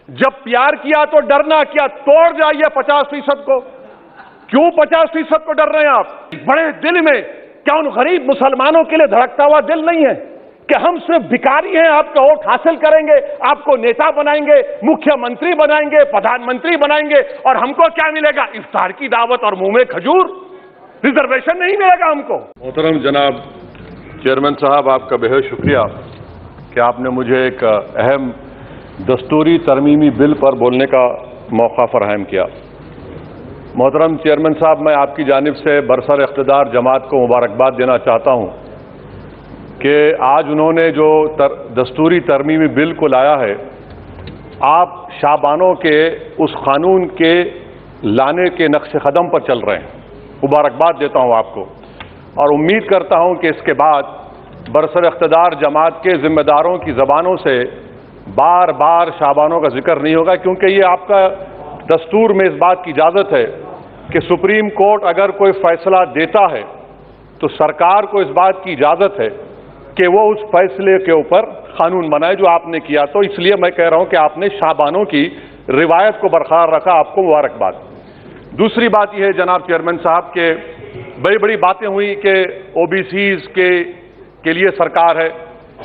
जब प्यार किया तो डरना क्या, तोड़ जाइए 50% को। क्यों 50% को डर रहे हैं आप? बड़े दिल में क्या उन गरीब मुसलमानों के लिए धड़कता हुआ दिल नहीं है कि हम सिर्फ भिखारी हैं, आपका वोट हासिल करेंगे, आपको नेता बनाएंगे, मुख्यमंत्री बनाएंगे, प्रधानमंत्री बनाएंगे, और हमको क्या मिलेगा? इफ्तार की दावत और मुंह में खजूर, रिजर्वेशन नहीं मिलेगा हमको। मोहतरम जनाब चेयरमैन साहब, आपका बेहद शुक्रिया कि आपने मुझे एक अहम दस्तूरी तरमीमी बिल पर बोलने का मौका फराहम किया। मोहतरम चेयरमैन साहब, मैं आपकी जानिब से बरसर इख्तिदार जमात को मुबारकबाद देना चाहता हूँ कि आज उन्होंने जो दस्तूरी तरमीमी बिल को लाया है, आप शाबानों के उस कानून के लाने के नक्श कदम पर चल रहे हैं। मुबारकबाद देता हूँ आपको और उम्मीद करता हूँ कि इसके बाद बरसर इख्तिदार जमात के जिम्मेदारों की ज़बानों से बार बार शाबानों का जिक्र नहीं होगा, क्योंकि ये आपका दस्तूर में इस बात की इजाज़त है कि सुप्रीम कोर्ट अगर कोई फैसला देता है तो सरकार को इस बात की इजाज़त है कि वो उस फैसले के ऊपर कानून बनाए, जो आपने किया। तो इसलिए मैं कह रहा हूं कि आपने शाबानों की रिवायत को बरकरार रखा, आपको मुबारकबाद। दूसरी बात यह है जनाब चेयरमैन साहब के बड़ी बड़ी बातें हुई कि ओबीसीज के लिए सरकार है।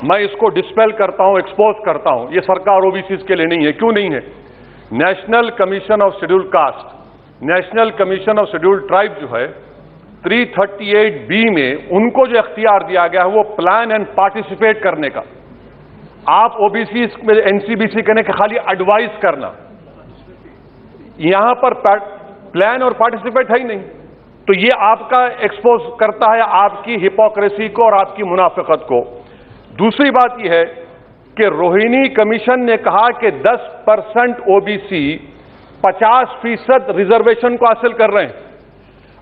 मैं इसको डिस्पेल करता हूं, एक्सपोज करता हूं। ये सरकार ओबीसीज के लिए नहीं है। क्यों नहीं है? National commission of scheduled caste, national commission of scheduled tribe जो है 338B में उनको जो इख्तियार दिया गया है वो प्लान एंड पार्टिसिपेट करने का। आप ओबीसी में एनसीबीसी कहने के खाली एडवाइस करना, यहां पर प्लान और पार्टिसिपेट है ही नहीं। तो ये आपका एक्सपोज करता है आपकी हिपोक्रेसी को और आपकी मुनाफिकत को। दूसरी बात यह है कि रोहिणी कमीशन ने कहा कि 10% ओबीसी 50% रिजर्वेशन को हासिल कर रहे हैं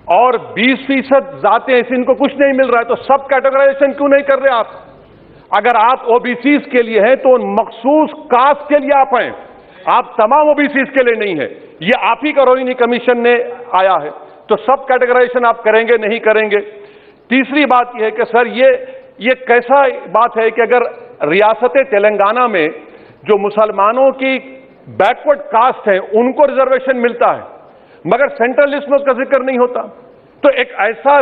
और 20% जाते हैं, इनको कुछ नहीं मिल रहा है। तो सब कैटेगराइजेशन क्यों नहीं कर रहे आप? अगर आप ओबीसीज के लिए हैं तो मखसूस कास्ट के लिए आप हैं, आप तमाम ओबीसीज के लिए नहीं है। ये आप ही का रोहिणी कमीशन ने आया है। तो सब कैटेगराइजेशन आप करेंगे नहीं करेंगे? तीसरी बात यह है कि सर ये कैसा बात है कि अगर रियासत तेलंगाना में जो मुसलमानों की बैकवर्ड कास्ट है उनको रिजर्वेशन मिलता है मगर सेंट्रल लिस्ट में उसका जिक्र नहीं होता। तो एक ऐसा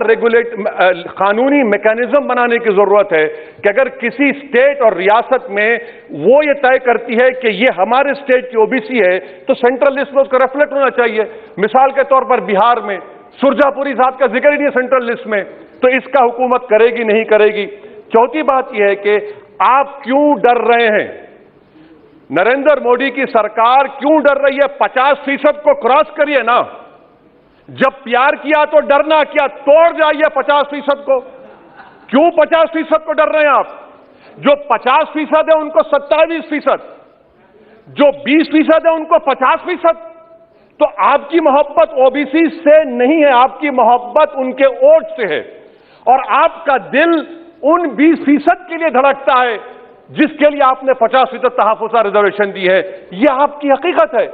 कानूनी मैकेनिज्म बनाने की जरूरत है कि अगर किसी स्टेट और रियासत में वो ये तय करती है कि ये हमारे स्टेट की ओबीसी है तो सेंट्रल लिस्ट में उसका रिफ्लेक्ट होना चाहिए। मिसाल के तौर पर बिहार में सुरजापुरी साहब का जिक्र ही नहीं है सेंट्रल लिस्ट में, तो इसका हुकूमत करेगी नहीं करेगी। चौथी बात यह है कि आप क्यों डर रहे हैं? नरेंद्र मोदी की सरकार क्यों डर रही है? 50% को क्रॉस करिए ना। जब प्यार किया तो डरना क्या, तोड़ जाइए 50% को। क्यों 50% को डर रहे हैं आप? जो 50% है उनको 27%, जो 20% है उनको 50%। तो आपकी मोहब्बत ओबीसी से नहीं है, आपकी मोहब्बत उनके वोट से है और आपका दिल उन 20% के लिए धड़कता है जिसके लिए आपने 50% तहफ़्फ़ुज़ रिजर्वेशन दी है। यह आपकी हकीकत है।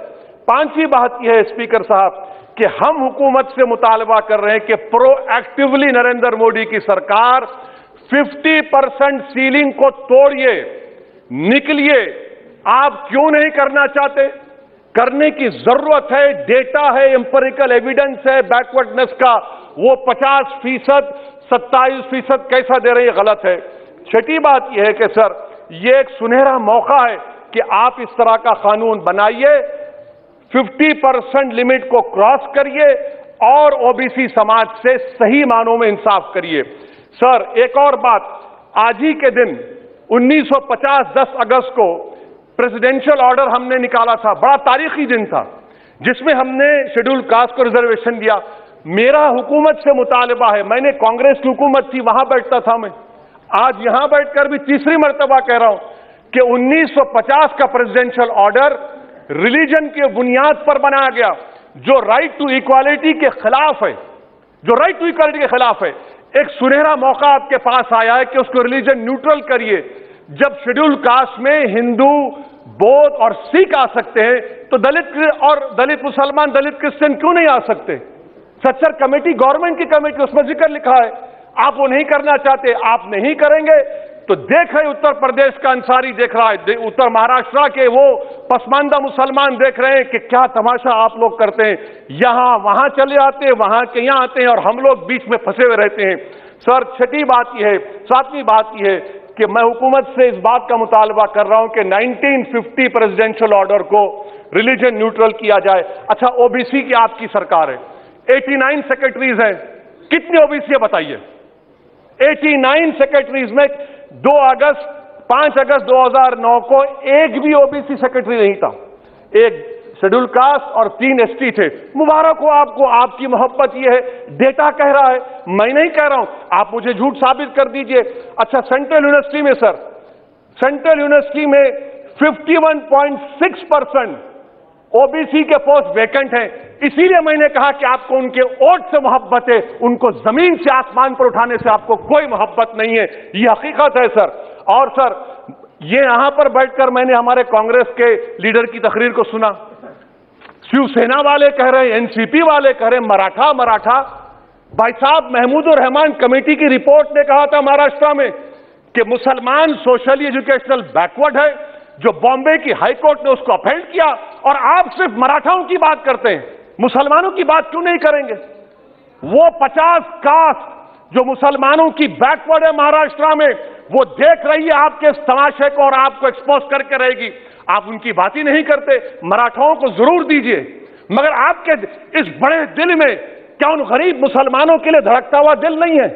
पांचवी बात यह है स्पीकर साहब कि हम हुकूमत से मुतालबा कर रहे हैं कि प्रोएक्टिवली नरेंद्र मोदी की सरकार 50% सीलिंग को तोड़िए, निकलिए। आप क्यों नहीं करना चाहते? करने की जरूरत है, डेटा है, एम्पिरिकल एविडेंस है बैकवर्डनेस का। वो 50%, 27% कैसा दे रही है, गलत है। छठी बात यह है कि सर ये एक सुनहरा मौका है कि आप इस तरह का कानून बनाइए, 50% लिमिट को क्रॉस करिए और ओबीसी समाज से सही मानों में इंसाफ करिए। सर एक और बात, आज ही के दिन 1950 10 अगस्त को प्रेसिडेंशियल ऑर्डर हमने निकाला था, बड़ा तारीखी दिन था जिसमें हमने शेड्यूल कास्ट को रिजर्वेशन दिया। मेरा हुकूमत से मुतालबा है, मैंने कांग्रेस की हुकूमत थी वहां बैठता था मैं, आज यहां बैठकर भी तीसरी मर्तबा कह रहा हूं कि 1950 का प्रेसिडेंशियल ऑर्डर रिलीजन के बुनियाद पर बनाया गया जो राइट टू इक्वालिटी के खिलाफ है, जो राइट टू इक्वालिटी के खिलाफ है। एक सुनहरा मौका आपके पास आया है कि उसको रिलीजन न्यूट्रल करिए। जब शेड्यूल कास्ट में हिंदू, बौद्ध और सिख आ सकते हैं तो दलित मुसलमान, दलित क्रिश्चियन क्यों नहीं आ सकते? सच्चर कमेटी, गवर्नमेंट की कमेटी, उसमें जिक्र लिखा है। आप वो नहीं करना चाहते, आप नहीं करेंगे तो देख रहे उत्तर प्रदेश का अंसारी देख रहा है, उत्तर महाराष्ट्र के वो पसमानदा मुसलमान देख रहे हैं कि क्या तमाशा आप लोग करते हैं, यहां वहां चले आते हैं, वहां के यहां आते हैं और हम लोग बीच में फंसे हुए रहते हैं। सर, छठी बात यह है, सातवीं बात यह है कि मैं हुकूमत से इस बात का मुतालबा कर रहा हूं कि 1950 प्रेसिडेंशियल ऑर्डर को रिलीजन न्यूट्रल किया जाए। अच्छा, ओबीसी की आपकी सरकार है, 89 सेक्रेटरीज हैं, कितने ओबीसी है बताइए? 89 सेक्रेटरीज में 5 अगस्त 2009 को एक भी ओबीसी सेक्रेटरी नहीं था, एक शेड्यूल कास्ट और 3 एसटी थे। मुबारक हो आपको, आपकी मोहब्बत ये है, डेटा कह रहा है, मैं नहीं कह रहा हूं, आप मुझे झूठ साबित कर दीजिए। अच्छा, सेंट्रल यूनिवर्सिटी में सर, सेंट्रल यूनिवर्सिटी में 51.6% ओबीसी के पोस्ट वैकेंट हैं, इसीलिए मैंने कहा कि आपको उनके वोट से मोहब्बत है, उनको जमीन से आसमान पर उठाने से आपको कोई मोहब्बत नहीं है, ये हकीकत है सर। और सर, ये यहां पर बैठकर मैंने हमारे कांग्रेस के लीडर की तकरीर को सुना, शिवसेना वाले कह रहे हैं, एनसीपी वाले कह रहे हैं मराठा। भाई साहब, महमूदुर रहमान कमेटी की रिपोर्ट ने कहा था महाराष्ट्र में कि मुसलमान सोशली एजुकेशनल बैकवर्ड है, जो बॉम्बे की हाईकोर्ट ने उसको अपहेल्ड किया, और आप सिर्फ मराठाओं की बात करते हैं, मुसलमानों की बात क्यों नहीं करेंगे? वो 50 कास्ट जो मुसलमानों की बैकवर्ड है महाराष्ट्र में, वो देख रही है आपके इस तमाशे को और आपको एक्सपोज करके रहेगी, आप उनकी बात ही नहीं करते। मराठाओं को जरूर दीजिए, मगर आपके इस बड़े दिल में क्या उन गरीब मुसलमानों के लिए धड़कता हुआ दिल नहीं है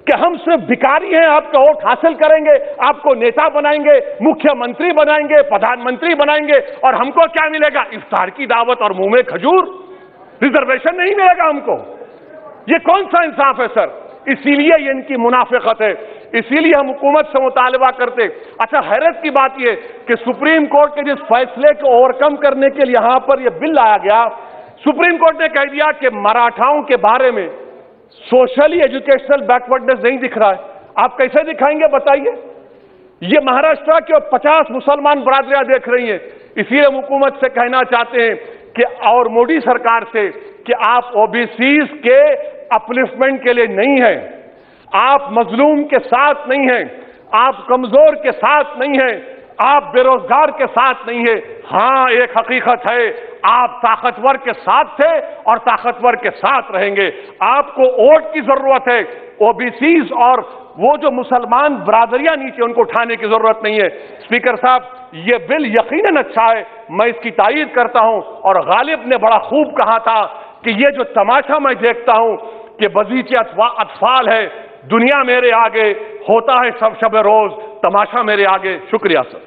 कि हम सिर्फ भिखारी हैं, आपका वोट हासिल करेंगे, आपको नेता बनाएंगे, मुख्यमंत्री बनाएंगे, प्रधानमंत्री बनाएंगे, और हमको क्या मिलेगा? इफ्तार की दावत और मुंह में खजूर, रिजर्वेशन नहीं मिलेगा हमको। ये कौन सा इंसाफ है सर? इसीलिए ये इनकी मुनाफिकत है, इसीलिए हम हुकूमत से मुतालबा करते। अच्छा, हैरत की बात यह कि सुप्रीम कोर्ट के जिस फैसले को ओवरकम करने के लिए यहां पर यह बिल लाया गया, सुप्रीम कोर्ट ने कह दिया कि मराठाओं के बारे में सोशली एजुकेशनल बैकवर्डनेस नहीं दिख रहा है। आप कैसे दिखाएंगे बताइए? ये महाराष्ट्र के 50 मुसलमान बरादरियां देख रही हैं, इसीलिए हम हुकूमत से कहना चाहते हैं कि, और मोदी सरकार से, कि आप ओबीसीज के अपलिफ्टमेंट के लिए नहीं है, आप मजलूम के साथ नहीं हैं, आप कमजोर के साथ नहीं हैं, आप बेरोजगार के साथ नहीं है। हां, एक हकीकत है, आप ताकतवर के साथ थे और ताकतवर के साथ रहेंगे। आपको वोट की जरूरत है, ओबीसीज और वो जो मुसलमान बरादरियां नीचे, उनको उठाने की जरूरत नहीं है। स्पीकर साहब, ये बिल यकीनन अच्छा है, मैं इसकी तारीफ करता हूं, और गालिब ने बड़ा खूब कहा था कि ये जो तमाशा मैं देखता हूं कि बगीचे अतफाल है, दुनिया मेरे आगे, होता है सब शब रोज, तमाशा मेरे आगे। शुक्रिया सर।